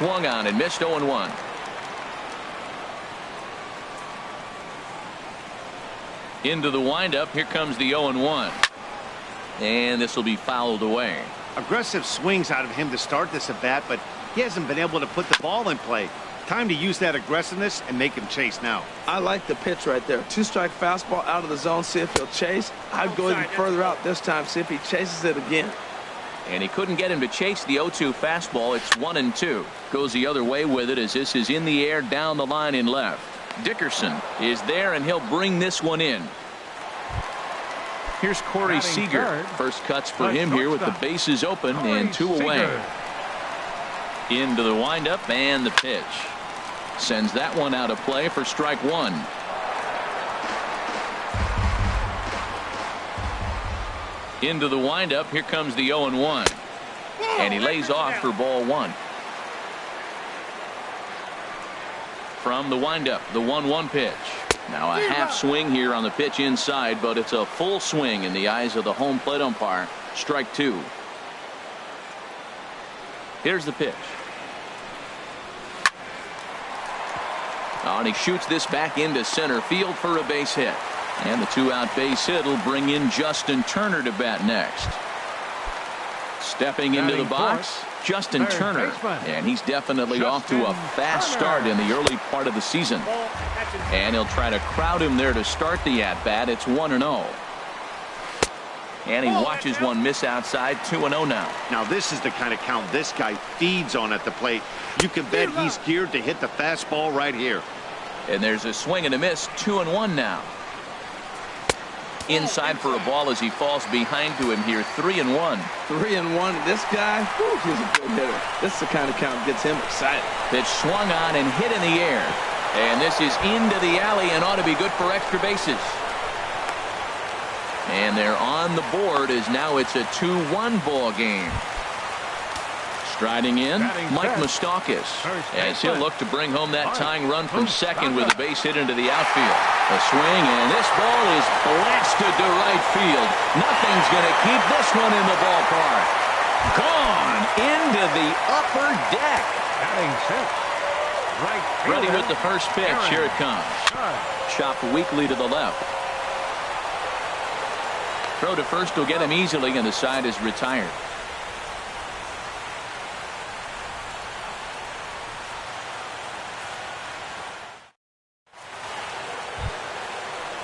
Swung on and missed 0-1. Into the windup. Here comes the 0-1. And this will be fouled away. Aggressive swings out of him to start this at bat, but he hasn't been able to put the ball in play. Time to use that aggressiveness and make him chase now. I like the pitch right there. Two-strike fastball out of the zone, see if he'll chase. I'd go even further out this time, see if he chases it again. And he couldn't get him to chase the 0-2 fastball. It's 1-2. Goes the other way with it as this is in the air down the line in left. Dickerson is there, and he'll bring this one in. Here's Corey Seager. First cuts for him here with the bases open and 2 away. Into the windup and the pitch. Sends that one out of play for strike 1. Into the windup. Here comes the 0-1. And he lays off for ball 1. From the windup, the 1-1 pitch. Now a half swing here on the pitch inside, but it's a full swing in the eyes of the home plate umpire. Strike 2. Here's the pitch. And he shoots this back into center field for a base hit. And the 2-out base hit will bring in Justin Turner to bat next. Stepping into the box, Justin Turner. And he's definitely off to a fast start in the early part of the season. And he'll try to crowd him there to start the at-bat. It's 1-0. And he watches one miss outside. 2-0 now. Now this is the kind of count this guy feeds on at the plate. You can bet he's geared to hit the fastball right here. And there's a swing and a miss. 2-1 now. Inside for a ball as he falls behind to him here. 3-1. 3-1. This guy, whew, he's a good hitter. This is the kind of count that gets him excited. Pitch swung on and hit in the air. And this is into the alley and ought to be good for extra bases. And they're on the board as now it's a 2-1 ball game. Striding in, Mike Moustakas, as he'll look to bring home that tying run from second with a base hit into the outfield. A swing, and this ball is blasted to right field. Nothing's going to keep this one in the ballpark. Gone into the upper deck. Ready with the first pitch. Here it comes. Chopped weakly to the left. Throw to first will get him easily, and the side is retired.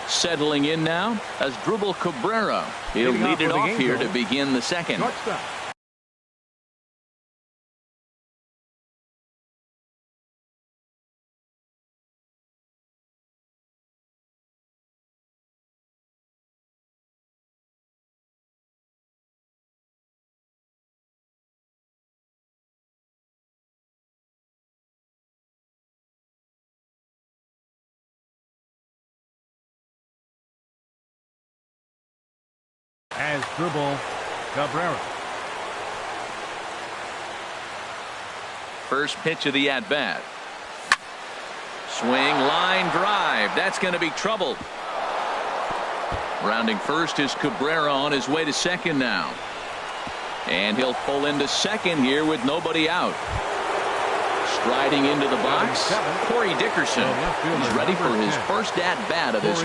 Settling in now as Drupal Cabrera. He'll lead it off here to begin the second. As Drupal Cabrera. First pitch of the at-bat. Swing, line drive. That's going to be trouble. Rounding first is Cabrera on his way to second now. And he'll pull into second here with nobody out. Striding into the box, Corey Dickerson. He's ready for his first at-bat of this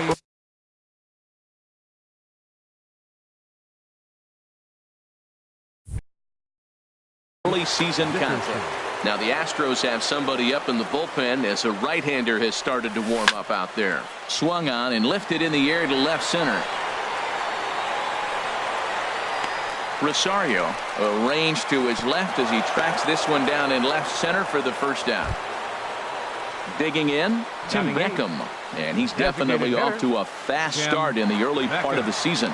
early season contest. Now the Astros have somebody up in the bullpen as a right-hander has started to warm up out there. Swung on and lifted in the air to left center. Rosario arranged to his left as he tracks this one down in left center for the first down. Digging in, Tim Beckham, and he's definitely off to a fast start in the early part of the season.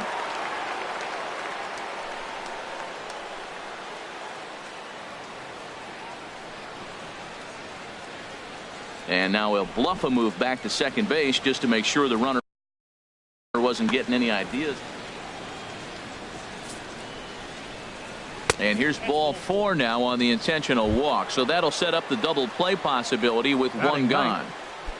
And now he'll bluff a move back to second base just to make sure the runner wasn't getting any ideas. And here's ball 4 now on the intentional walk. So that'll set up the double play possibility with one gone.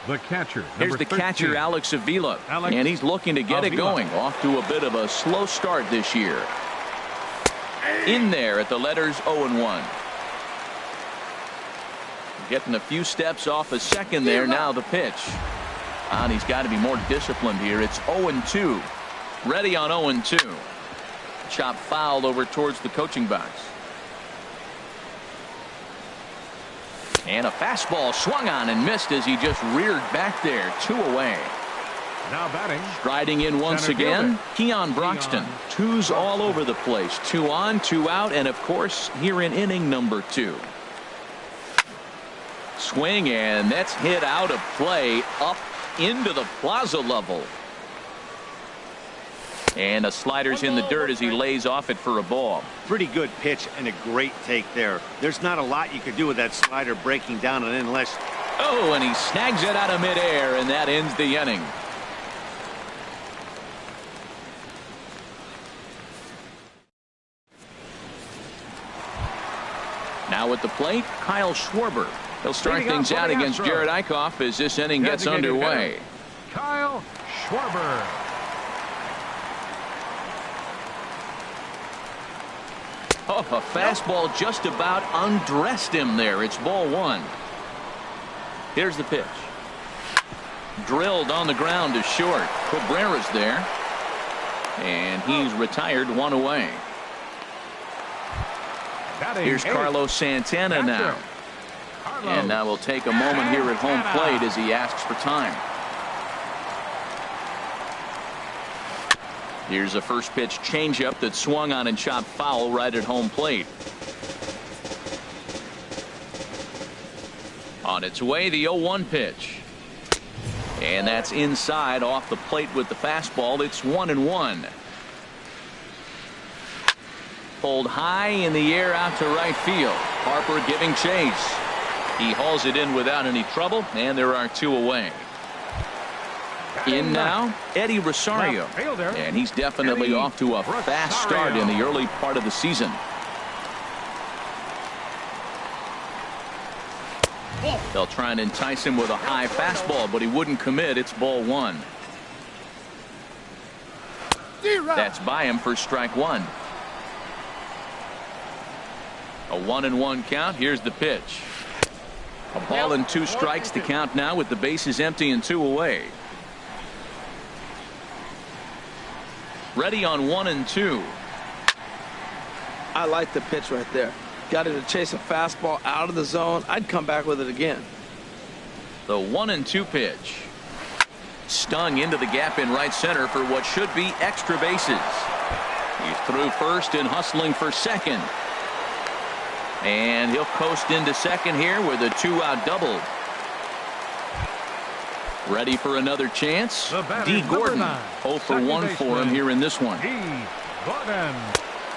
The catcher. Here's the catcher, Alex Avila. And he's looking to get it going. Off to a bit of a slow start this year. In there at the letters 0-1. getting a few steps off a second there. Now the pitch. And he's got to be more disciplined here. It's 0-2. Ready on 0-2. Chop foul over towards the coaching box. And a fastball swung on and missed as he just reared back there. 2 away. Now batting. Striding in once again, Keon Broxton. Twos all over the place. 2 on, 2 out, and of course here in inning number 2. Swing, and that's hit out of play up into the plaza level. And a slider's in the dirt as he lays off it for a ball. Pretty good pitch and a great take there. There's not a lot you could do with that slider breaking down and unless. Oh, and he snags it out of midair, and that ends the inning. Now at the plate, Kyle Schwarber. He'll start things out against Jared Eichhoff as this inning gets underway. Kyle Schwarber. Oh, a fastball just about undressed him there. It's ball 1. Here's the pitch. Drilled on the ground to short. Cabrera's there. And he's retired, 1 away. Here's Carlos Santana now. And now we'll take a moment here at home plate as he asks for time. Here's a first pitch changeup that swung on and chopped foul right at home plate. On its way, the 0-1 pitch. And that's inside off the plate with the fastball. It's 1-1. Pulled high in the air out to right field. Harper giving chase. He hauls it in without any trouble, and there are 2 away. In now, Eddie Rosario. And he's definitely off to a fast start in the early part of the season. They'll try and entice him with a high fastball, but he wouldn't commit. It's ball 1. That's by him for strike 1. A 1-1 count. Here's the pitch. A ball and 2 strikes to count now with the bases empty and 2 away. Ready on 1-2. I like the pitch right there. Got him to chase a fastball out of the zone. I'd come back with it again. The 1-2 pitch. Stung into the gap in right center for what should be extra bases. He's through first and hustling for second. And he'll coast into second here with a 2-out double. Ready for another chance. D. Gordon. 0 for 1 for him here in this one.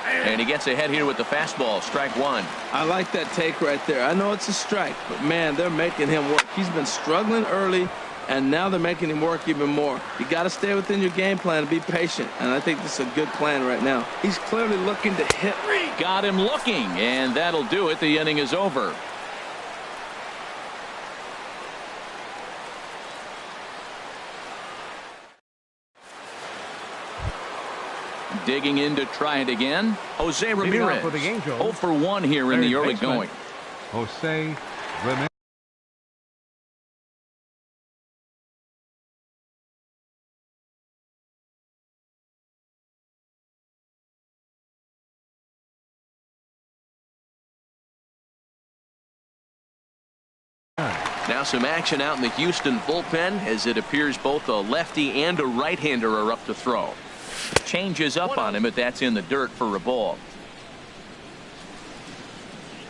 And he gets ahead here with the fastball. Strike 1. I like that take right there. I know it's a strike, but man, they're making him work. He's been struggling early, and now they're making him work even more. You got to stay within your game plan and be patient, and I think this is a good plan right now. He's clearly looking to hit. Got him looking, and that'll do it. The inning is over. Digging in to try it again, Jose Ramirez. 0 for 1 here in the early going. Jose Ramirez. Now some action out in the Houston bullpen as it appears both a lefty and a right-hander are up to throw. Changes up on him, but that's in the dirt for a ball.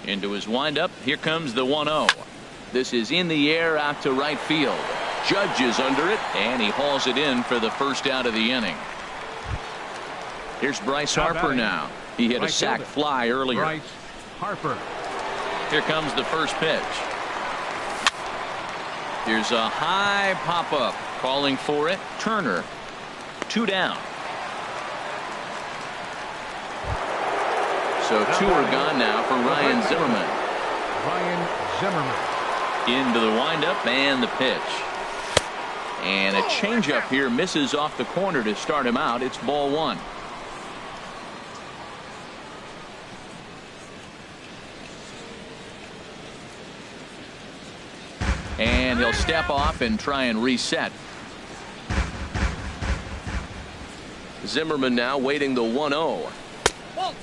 Into his windup. Here comes the 1-0. This is in the air out to right field. Judge is under it, and he hauls it in for the first out of the inning. Here's Bryce Harper now. He hit a sac fly earlier. Bryce Harper. Here comes the first pitch. Here's a high pop-up. Calling for it. Turner. 2 down. So 2 are gone now for Ryan Zimmerman. Ryan Zimmerman. Into the windup and the pitch. And a changeup here misses off the corner to start him out. It's ball 1. And he'll step off and try and reset. Zimmerman now waiting the 1-0.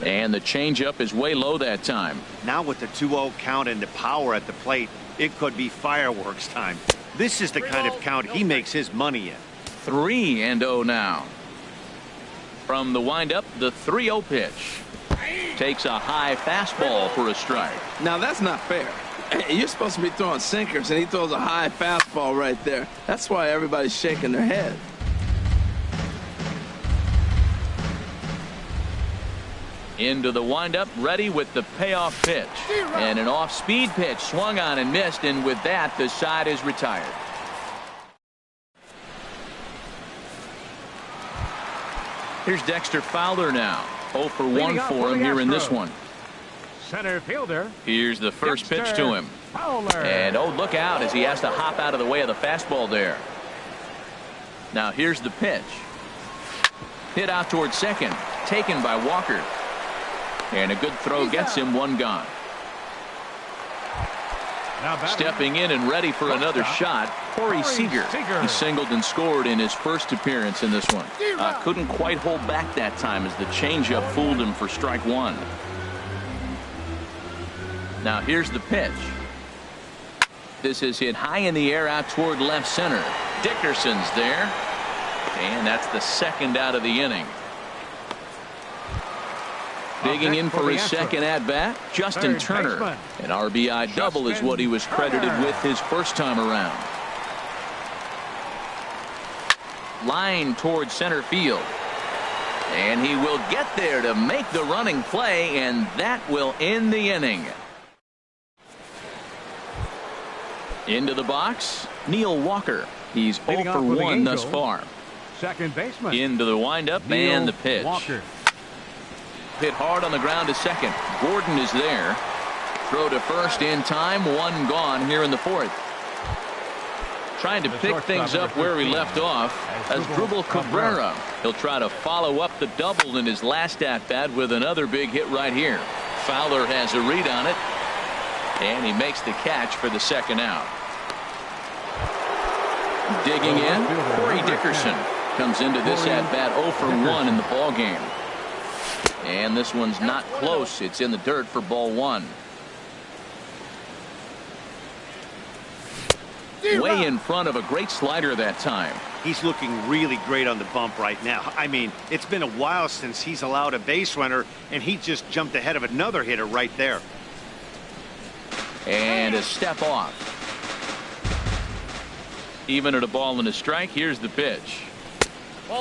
And the changeup is way low that time. Now with the 2-0 count and the power at the plate, it could be fireworks time. This is the kind of count he makes his money in. 3-0 now. From the windup, the 3-0 pitch. Takes a high fastball for a strike. Now that's not fair. You're supposed to be throwing sinkers, and he throws a high fastball right there. That's why everybody's shaking their head. Into the windup, ready with the payoff pitch. And an off-speed pitch swung on and missed, and with that, the side is retired. Here's Dexter Fowler now. 0 for 1 for him here in this one. Center fielder. Here's the first pitch to him. Fowler. And oh, look out as he has to hop out of the way of the fastball there. Now here's the pitch. Hit out towards second. Taken by Walker. And a good throw gets him one gone. Stepping in and ready for another shot, Corey Seager. He singled and scored in his first appearance in this one. Couldn't quite hold back that time as the changeup fooled him for strike one. Now here's the pitch. This is hit high in the air out toward left center. Dickerson's there. And that's the second out of the inning. Digging in for his second at-bat, Justin Turner. An RBI double is what he was credited with his first time around. Line towards center field. And he will get there to make the running play, and that will end the inning. Into the box, Neil Walker. He's 0 for 1 thus far. Second baseman. Into the windup and the pitch. Walker. Hit hard on the ground to second. Gordon is there. Throw to first in time. One gone here in the fourth. Trying to pick things up where he left off as Drupal Cabrera. He'll try to follow up the double in his last at-bat with another big hit right here. Fowler has a read on it. And he makes the catch for the second out. Digging in, Corey Dickerson comes into this at-bat 0 for 1 in the ball game. And this one's not close. It's in the dirt for ball one. Way in front of a great slider that time. He's looking really great on the bump right now. I mean, it's been a while since he's allowed a base runner, and he just jumped ahead of another hitter right there. And a step off. Even at a ball and a strike, here's the pitch.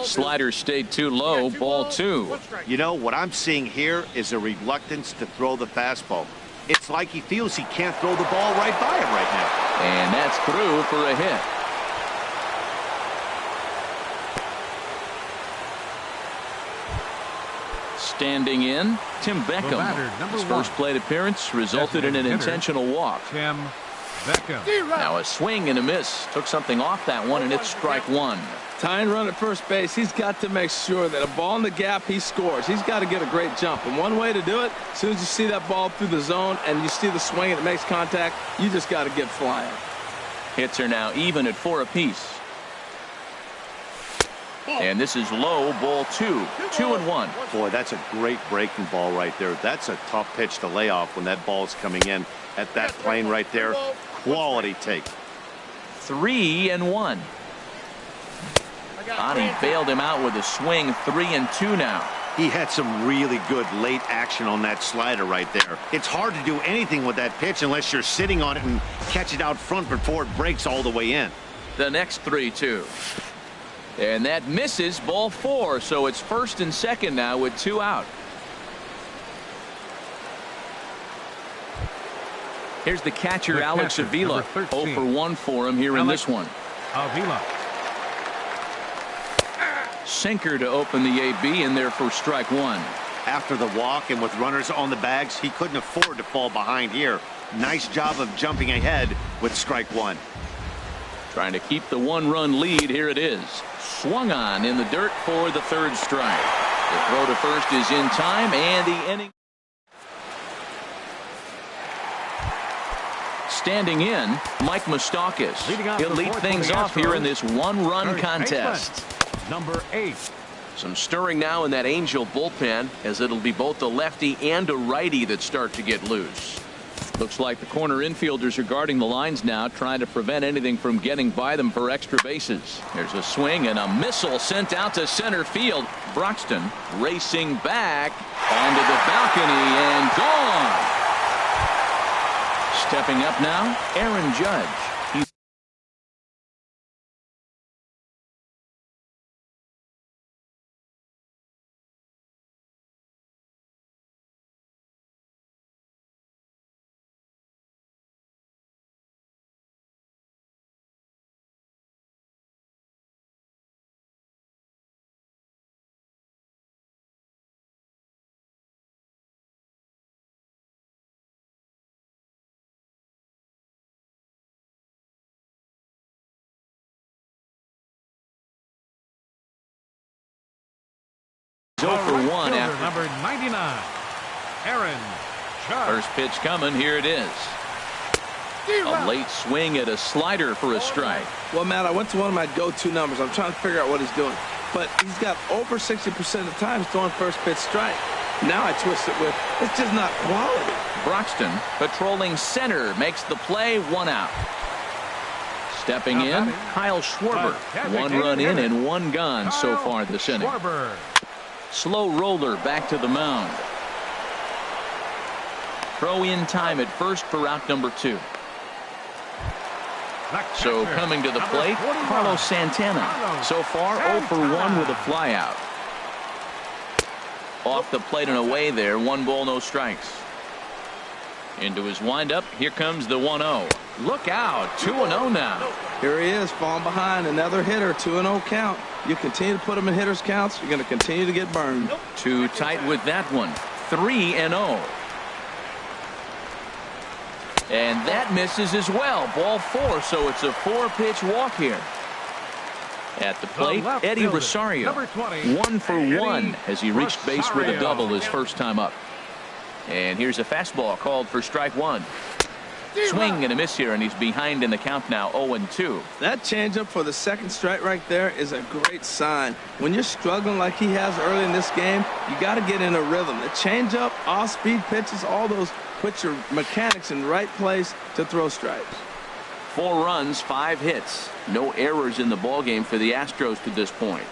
Slider stayed too low, ball two. You know, what I'm seeing here is a reluctance to throw the fastball. It's like he feels he can't throw the ball right by him right now. And that's through for a hit. Standing in, Tim Beckham. His first plate appearance resulted in an intentional walk. Tim Beckham. Now a swing and a miss. Took something off that one, and it's strike one. Tying run at first base, he's got to make sure that a ball in the gap, he scores. He's got to get a great jump. And one way to do it, as soon as you see that ball through the zone and you see the swing and it makes contact, you just got to get flying. Hits are now even at 4 apiece. And this is low, ball two. 2-1. Boy, that's a great breaking ball right there. That's a tough pitch to lay off when that ball's coming in at that plane right there. Quality take. 3-1. Bonnie bailed him out with a swing. 3-2 now. He had some really good late action on that slider right there. It's hard to do anything with that pitch unless you're sitting on it and catch it out front before it breaks all the way in. The next 3-2. And that misses, ball 4. So it's first and second now with 2 out. Here's the catcher, Alex Avila. 0 for 1 for him here in this one. Avila. Sinker to open the AB in there for strike one. After the walk and with runners on the bags, he couldn't afford to fall behind here. Nice job of jumping ahead with strike one. Trying to keep the 1-run lead. Here it is. Swung on in the dirt for the third strike. The throw to first is in time, and the inning. Standing in, Mike Moustakas. He'll lead things off here in this one-run contest. Number 8. Some stirring now in that Angel bullpen, as it'll be both a lefty and a righty that start to get loose. Looks like the corner infielders are guarding the lines now, trying to prevent anything from getting by them for extra bases. There's a swing and a missile sent out to center field. Broxton racing back onto the balcony and gone. Stepping up now, Aaron Judge. He's The 0 for right 1 fielder, after number 99, Aaron Judge. first pitch coming. Here it is. A late swing at a slider for a strike. Well, Matt, I went to one of my go-to numbers. I'm trying to figure out what he's doing. But he's got over 60% of the time throwing first pitch strike. Now I twist it with, it's just not quality. Broxton patrolling center makes the play, 1 out. Stepping in, Kyle Schwarber. 1 run in and 1 gone so far this inning. Schwarber. Slow roller back to the mound. Throw in time at first for out number 2. So coming to the plate, Carlos Santana. So far 0 for 1 with a flyout. Off the plate and away there. 1 ball, no strikes. Into his windup. Here comes the 1-0. Look out. 2-0 now. Here he is, falling behind. Another hitter, 2-0 count. You continue to put him in hitters' counts, you're going to continue to get burned. Too tight with that one. 3-0. And that misses as well. Ball 4, so it's a 4-pitch walk here. At the plate, Eddie Rosario. 1 for 1 as he reached base with a double his first time up. And here's a fastball called for strike 1. Swing and a miss here, and he's behind in the count now, 0-2. That changeup for the second strike right there is a great sign. When you're struggling like he has early in this game, you got to get in a rhythm. The changeup, off-speed pitches, all those put your mechanics in the right place to throw strikes. 4 runs, 5 hits. No errors in the ballgame for the Astros to this point.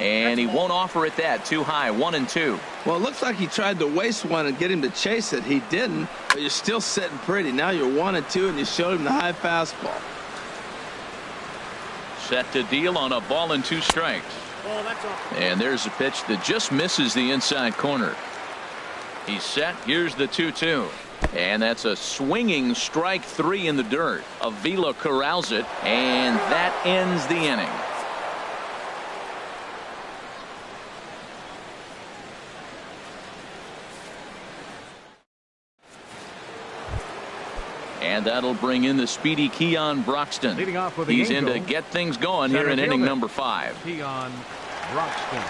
And he won't offer it that. Too high, 1-2. Well, it looks like he tried to waste one and get him to chase it. He didn't, but you're still sitting pretty. Now you're 1-2, and you showed him the high fastball. Set to deal on a ball and 2 strikes. And there's a pitch that just misses the inside corner. He's set. Here's the 2-2. And that's a swinging strike 3 in the dirt. Avila corrals it, and that ends the inning. And that'll bring in the speedy Keon Broxton. Leading off with the He's in to Angels. get things going here in inning number 5. Keon Broxton.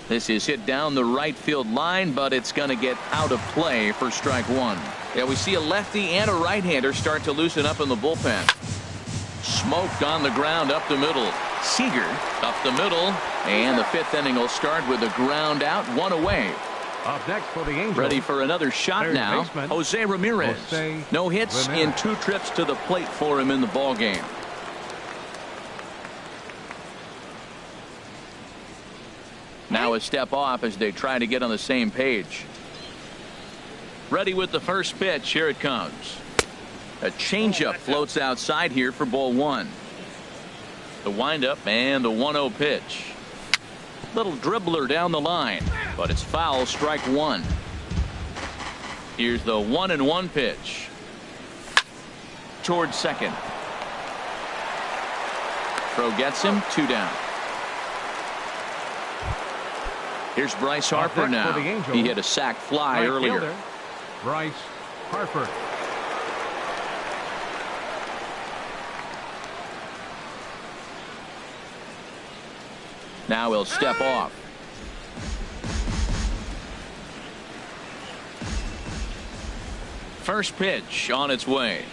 This is hit down the right field line, but it's going to get out of play for strike 1. Yeah, we see a lefty and a right-hander start to loosen up in the bullpen. Smoked on the ground up the middle. Seager up the middle, and the 5th inning will start with a ground out, 1 away. Up next for the Angels. Ready for another shot Third now. baseman, Jose Ramirez. Jose No hits in Ramirez. 2 trips to the plate for him in the ball game. Now a step off as they try to get on the same page. Ready with the first pitch. Here it comes. A changeup floats outside here for ball 1. The windup and the 1-0 pitch. Little dribbler down the line, but it's foul, strike 1. Here's the 1-1 pitch. Towards second. Throw gets him, 2 down. Here's Bryce Harper now. He hit a sac fly earlier. Fielder, Bryce Harper. Now he'll step off. First pitch on its way.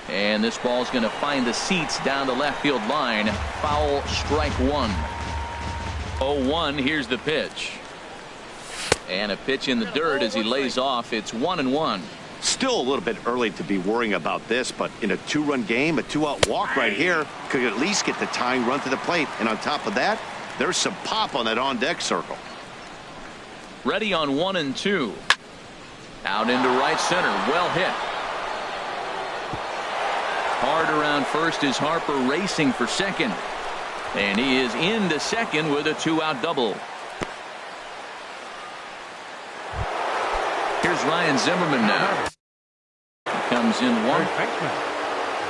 And this ball's going to find the seats down the left field line. Foul, strike one. 0-1. Here's the pitch. And a pitch in the dirt as he lays off. It's 1-1. Still a little bit early to be worrying about this, but in a two-run game, a two-out walk right here could at least get the tying run to the plate. And on top of that, there's some pop on that on-deck circle. Ready on 1-2. Out into right center. Well hit. Hard around first is Harper racing for second. And he is into second with a two-out double. Here's Ryan Zimmerman now. He comes in one.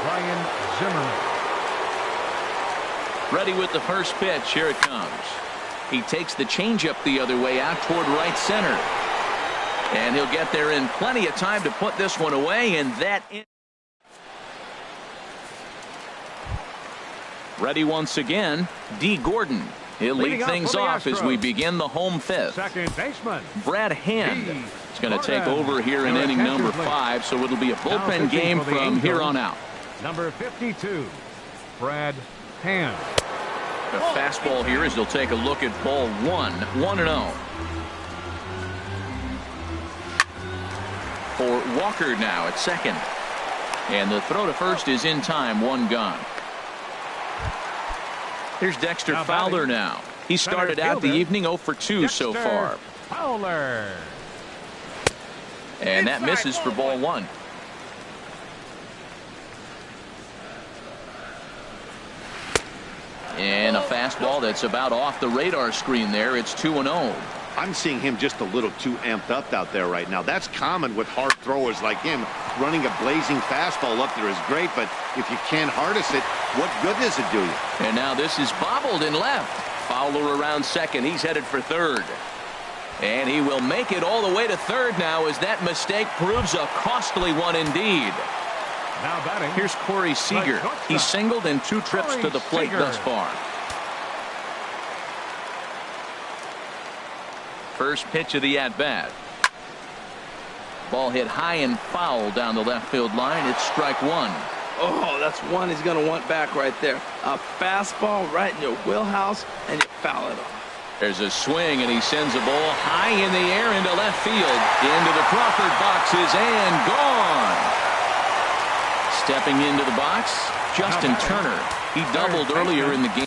Ryan Zimmerman. Ready with the first pitch. Here it comes. He takes the changeup the other way out toward right center. And he'll get there in plenty of time to put this one away. And that in. Ready once again, D. Gordon. He'll lead things off as we begin the home fifth. Second baseman, Brad Hand is going to take over here in inning number 5, so it'll be a bullpen game from here on out. Number 52, Brad Hand. The fastball here as they'll take a look at ball 1, 1-0. For Walker now at second. And the throw to first is in time, one gone. Here's Dexter Fowler now. He started out the evening 0 for 2 so far. Fowler. And that misses for ball 1. And a fastball that's about off the radar screen there. It's 2-0. I'm seeing him just a little too amped up out there right now. That's common with hard throwers like him. Running a blazing fastball up there is great, but if you can't harness it, what good does it do you? And now this is bobbled in left. Fowler around second. He's headed for third. And he will make it all the way to third now as that mistake proves a costly one indeed. Now batting. Here's Corey Seager. He's singled in 2 trips to the plate thus far. First pitch of the at-bat. Ball hit high and foul down the left field line. It's strike 1. Oh, that's one he's going to want back right there. A fastball right in your wheelhouse, and you foul it off. There's a swing, and he sends a ball high in the air into left field. Into the Crawford boxes and gone. Stepping into the box, Justin Turner. He doubled earlier in the game.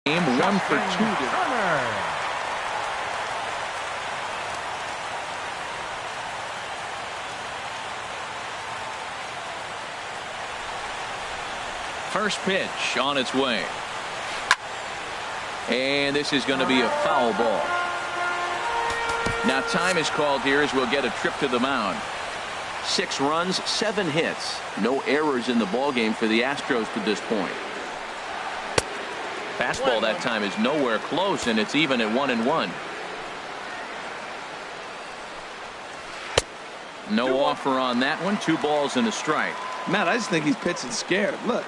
Game 1 for 2 to Turner. First pitch on its way. And this is going to be a foul ball. Now time is called here as we'll get a trip to the mound. 6 runs, 7 hits. No errors in the ballgame for the Astros to this point. Fastball that time is nowhere close, and it's even at 1-1. No offer on that one. 2 balls and a strike. Matt, I just think he's pitching scared. Look,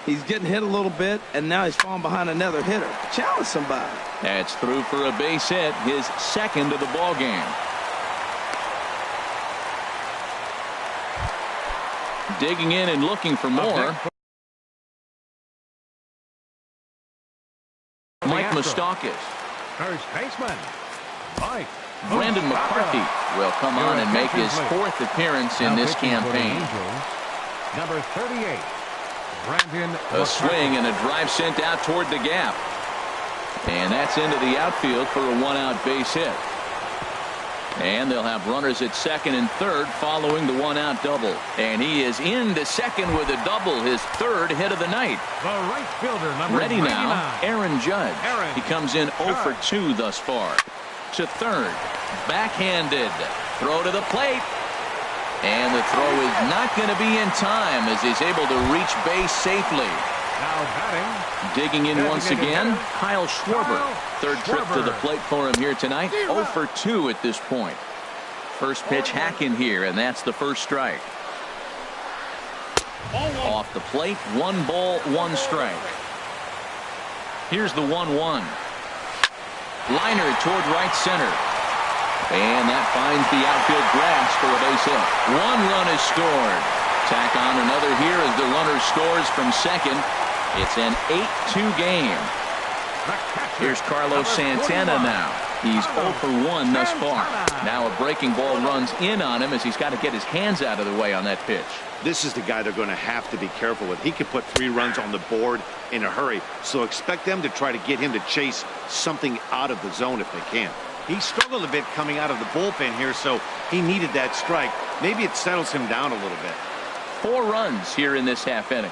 he's getting hit a little bit, and now he's falling behind another hitter. Challenge somebody. That's through for a base hit, his second of the ball game. Digging in and looking for more. Moustakas. First baseman, Mike. Brandon McCarthy will come on and make his 4th appearance in this campaign. Number 38, Brandon A swing and a drive sent out toward the gap. And that's into the outfield for a 1-out base hit. And they'll have runners at second and third following the 1-out double. And he is into second with a double, his 3rd hit of the night. The right fielder, number Ready 99. now, Aaron Judge. Aaron He comes in 0 for 2 thus far. To third, backhanded. Throw to the plate. And the throw is not going to be in time as he's able to reach base safely. Now batting. Digging in once again, Kyle Schwarber. 3rd trip to the plate for him here tonight. 0 for 2 at this point. First pitch hack in here, and that's the first strike. Off the plate, 1 ball, 1 strike. Here's the 1-1. Liner toward right center. And that finds the outfield grass for a base hit. 1 run is scored. Tack on another here as the runner scores from second. It's an 8-2 game. Here's Carlos Santana now. He's 0 for 1 thus far. Now a breaking ball runs in on him as he's got to get his hands out of the way on that pitch. This is the guy they're going to have to be careful with. He could put 3 runs on the board in a hurry, so expect them to try to get him to chase something out of the zone if they can. He struggled a bit coming out of the bullpen here, so he needed that strike. Maybe it settles him down a little bit. 4 runs here in this half inning.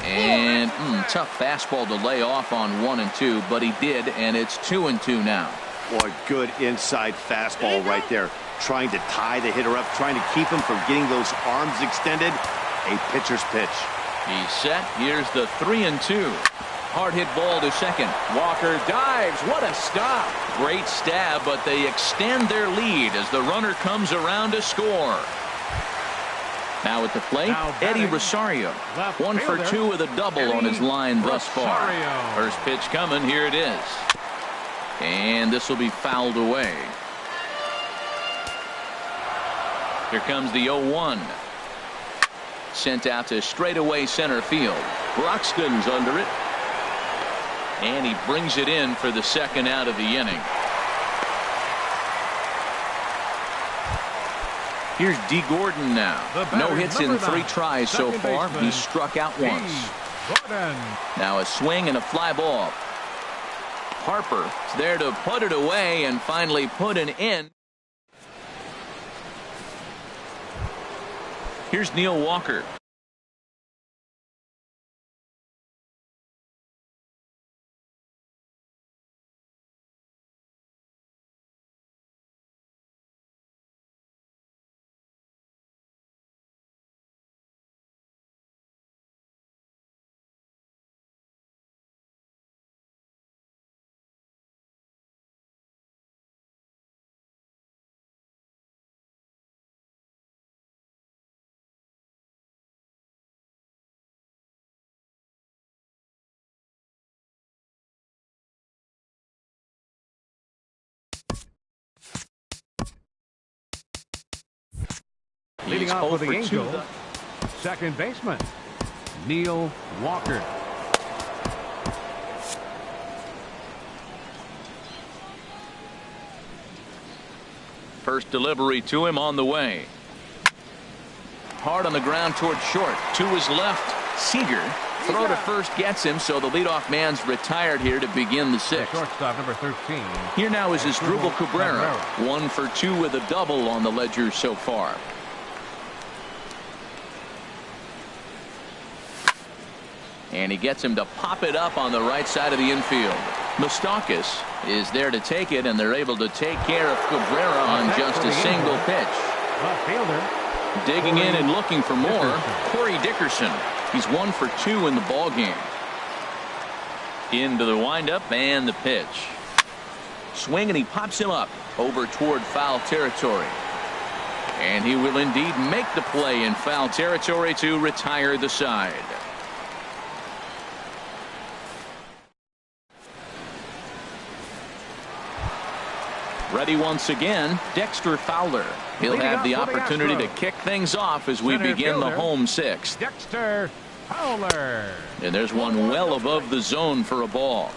And tough fastball to lay off on 1 and 2, but he did, and it's 2 and 2 now. Boy, good inside fastball right there. Trying to tie the hitter up, trying to keep him from getting those arms extended. A pitcher's pitch. He's set. Here's the 3 and 2. Hard hit ball to second. Walker dives. What a stop. Great stab, but they extend their lead as the runner comes around to score. Now at the plate, Eddie Rosario. 1 for 2 with a double on his line thus far. First pitch coming. Here it is. And this will be fouled away. Here comes the 0-1. Sent out to straightaway center field. Broxton's under it. And he brings it in for the 2nd out of the inning. Here's D. Gordon now. No hits in 3 tries so far. He's struck out once. Now a swing and a fly ball. Harper is there to put it away and finally put an end. Here's Neil Walker. Leading off with the Angels, 2nd baseman, Neil Walker. First delivery to him on the way. Hard on the ground toward short. To his left, Seager. Throw to first gets him, so the leadoff man's retired here to begin the 6th. Shortstop number 13. Here now is Asdrubal Cabrera. 1 for 2 with a double on the ledger so far. And he gets him to pop it up on the right side of the infield. Moustakas is there to take it, and they're able to take care of Cabrera on just a single pitch. Digging in and looking for more, Corey Dickerson. He's 1 for 2 in the ball game. Into the windup and the pitch. Swing, and he pops him up over toward foul territory. And he will indeed make the play in foul territory to retire the side. Ready once again, Dexter Fowler. He'll have the opportunity to kick things off as we begin the home 6th. Dexter Fowler. And there's one well above the zone for a ball.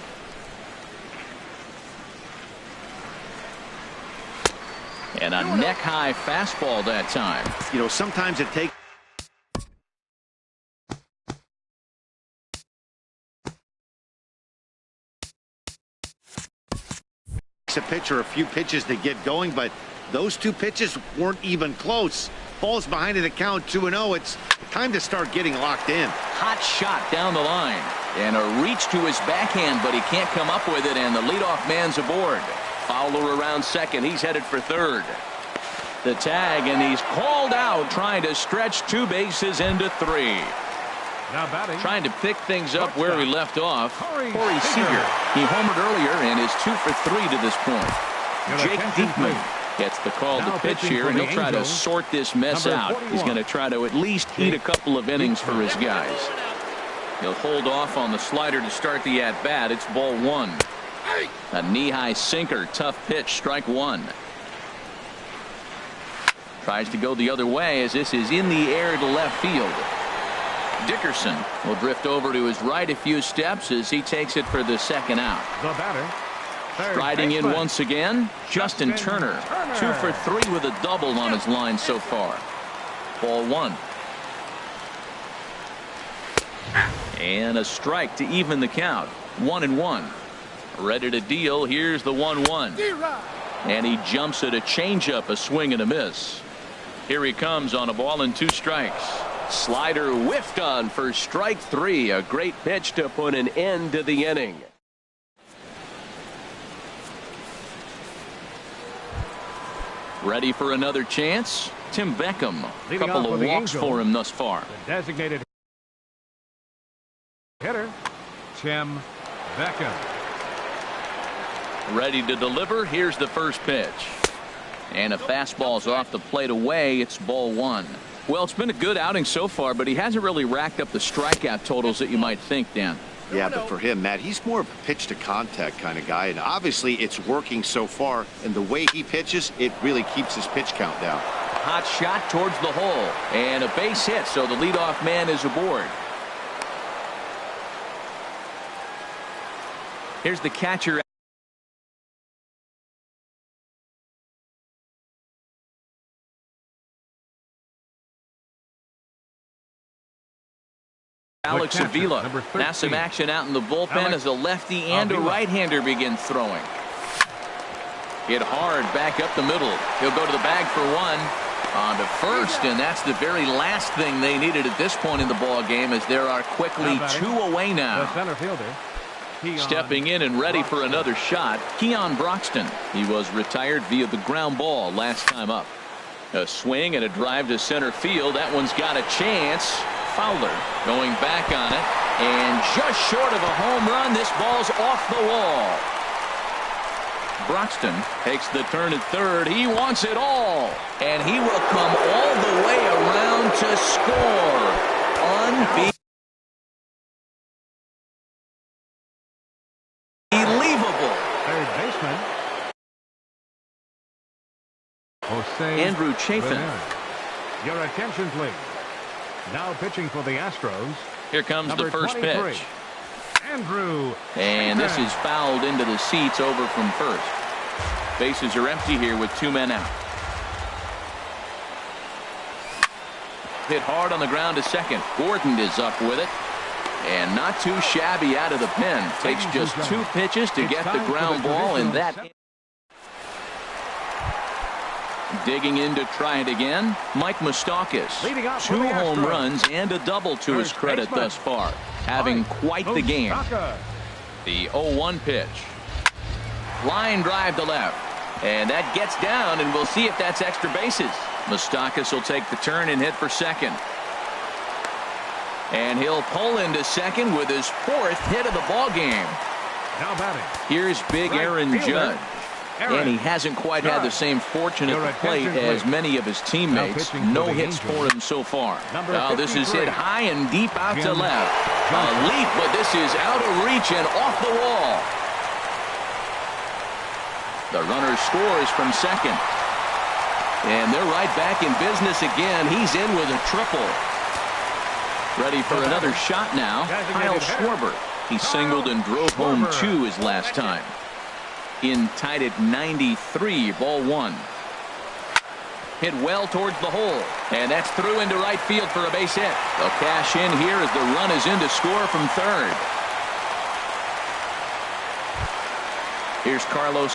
And a neck-high fastball that time. You know, sometimes it takes a pitcher a few pitches to get going, but those two pitches weren't even close. Ball's behind in the count, 2-0. It's time to start getting locked in. Hot shot down the line. And a reach to his backhand, but he can't come up with it, and the leadoff man's aboard. Fowler around second. He's headed for third. The tag, and he's called out, trying to stretch two bases into three. Now batting. Trying to pick things up where he left off. Corey Seager. He homered earlier and is 2 for 3 to this point. Jake Diekman gets the call to pitch here, and he'll try to sort this mess out. He's going to try to at least eat a couple of innings for his guys. He'll hold off on the slider to start the at-bat. It's ball one. A knee-high sinker. Tough pitch. Strike one. Tries to go the other way as this is in the air to left field. Dickerson will drift over to his right a few steps as he takes it for the second out. The batter. Striding in once again, Justin Turner. 2 for 3 with a double on his line so far. Ball one. And a strike to even the count. 1-1. Ready to deal. Here's the 1-1. And he jumps at a changeup, a swing and a miss. Here he comes on a ball and 2 strikes. Slider whiffed on for strike 3. A great pitch to put an end to the inning. Ready for another chance? Tim Beckham. A couple of walks for him thus far. The designated hitter, Tim Beckham. Ready to deliver. Here's the first pitch. And a fastball's off the plate away. It's ball one. Well, it's been a good outing so far, but he hasn't really racked up the strikeout totals that you might think, Dan. Yeah, but for him, Matt, he's more of a pitch to contact kind of guy, and obviously it's working so far, and the way he pitches, it really keeps his pitch count down. Hot shot towards the hole, and a base hit, so the leadoff man is aboard. Here's the catcher. Alex Avila. Now some action out in the bullpen as a lefty and a right-hander begin throwing. Hit hard back up the middle. He'll go to the bag for one. On to first, and that's the very last thing they needed at this point in the ball game, as there are quickly 2 away now. The center fielder. Stepping in and ready for another shot, Keon Broxton. He was retired via the ground ball last time up. A swing and a drive to center field. That one's got a chance. Fowler going back on it, and just short of a home run. This ball's off the wall. Broxton takes the turn at third. He wants it all, and he will come all the way around to score. Unbelievable. Third baseman. Andrew Chafin. Your attention, please. Now pitching for the Astros. Here comes the first pitch. Andrew. And this is fouled into the seats over from first. Bases are empty here with 2 men out. Hit hard on the ground to second. Gordon is up with it. And not too shabby out of the pen. Takes just 2 pitches to get the ground ball, and that. Digging in to try it again, Mike Moustakas. 2 home runs and a double to his credit thus far. Having quite the game. The 0-1 pitch. Line drive to left. And that gets down, and we'll see if that's extra bases. Moustakas will take the turn and hit for second. And he'll pull into second with his 4th hit of the ball game. Now batting. Here's big Aaron Judge. And he hasn't quite had the same fortune at the plate as many of his teammates. No hits for him so far. Now this is hit high and deep out to left. A leap, but this is out of reach and off the wall. The runner scores from second. And they're right back in business again. He's in with a triple. Ready for another shot now. Kyle Schwarber. He singled and drove home 2 his last time. In tied at 93, ball 1. Hit well towards the hole. And that's through into right field for a base hit. They'll cash in here as the run is in to score from third. Here's Carlos